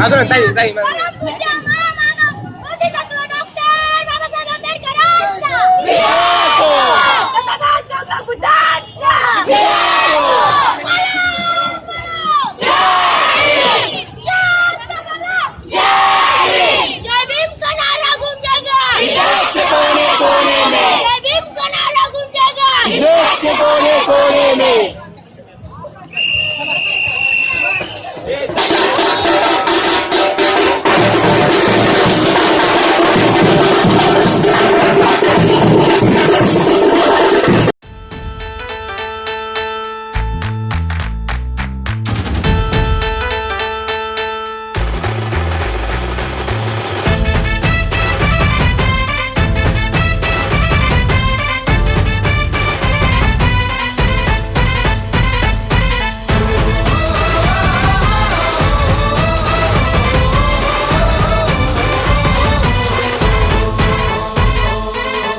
अजून ताई ताई परमपूज्य महामानव बोधिसत्व डॉक्टर बाबासाहेब आंबेडकरांचा तथागत गौतम बुद्धांचा जय भीम का नारा गूंजेगा, देश के कोने कोने में, जय भीम का नारा गूंजेगा, देश के कोने कोने में।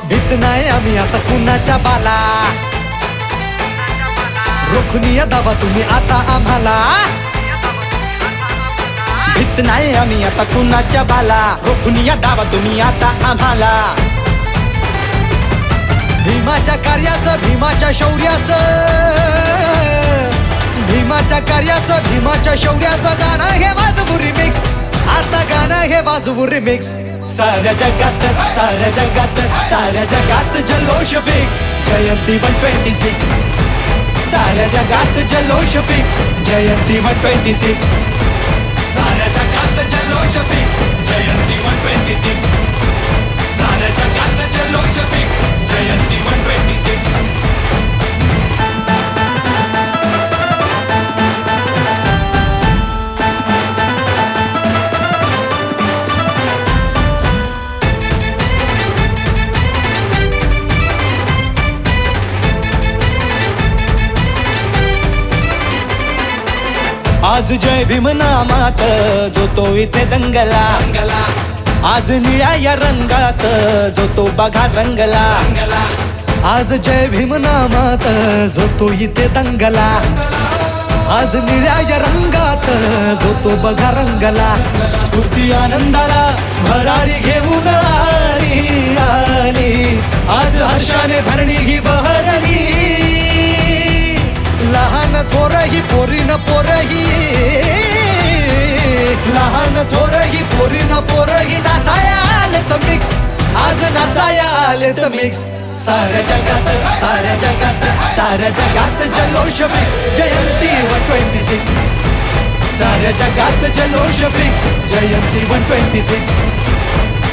भीत नाही आम्ही आता कुणाच्या बाला, रोखून दाबा तुम्ही आता आम्हाला. भीत नाही आम्ही आता कुणाच्या बाला, रोखून दाबा तुम्ही आता आम्हाला. भीमाच्या कार्याचं, भीमाच्या शौर्याचं, भीमाच्या कार्याचं, भीमाच्या शौर्याचं गाणं हे वाजवू रिमिक्स. आता गाणं हे वाजवू रिमिक्स. साऱ्या जगात, साऱ्या जगात, साऱ्या जगात जल्लोष फिक्स. जयंती 126. साऱ्या जगात जल्लोष फिक्स. जयंती 126. साऱ्या जगात जल्लोष फिक्स. जयंती 126. साऱ्या जगात जल्लोष फिक्स. जयंती 126. आज जय भीम नामात जो तो इथे दंगला, आज निळ्या या रंगात जो तो बघा रंगला. आज जय भीम नामात जो तो इथे दंगला, आज निळ्या या रंगात जो तो बघा रंगला. स्फूर्ती आनंदाला भरारी घेऊन आली आली, आज हर्षाने धरणी ही बहरली. लहान थोरही पोरीन पोरही, लहान थोरही पोरीन पोरही नाचाया आले तर मिक्स. आज नाचाया आले तर मिक्स. साऱ्या जगात, साऱ्या जगात, साऱ्या जगात जल्लोष फिक्स. जयंती 126. साऱ्या जगात जल्लोष फिक्स. जयंती 126.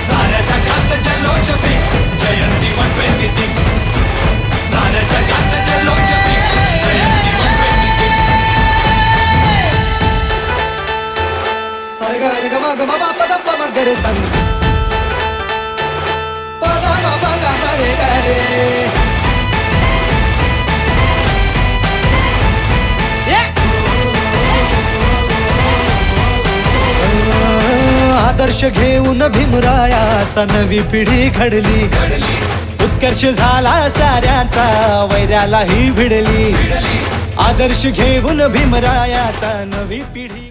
साऱ्या जगात जल्लोष फिक्स. जयंती 126. साऱ्या जगात जल्लोष फिक्स. जयंती 126. सारे गा रे गा मा गा मा पा पा पा मा गा रे सा पा गा मा पा गा मा रे गा रे. आदर्श घेऊन भीमरायाचा नवी पिढी घडली. उत्कर्ष झाला साऱ्याचा, वैरालाही भिडली. आदर्श घेऊन भीमरायाचा नवी पिढी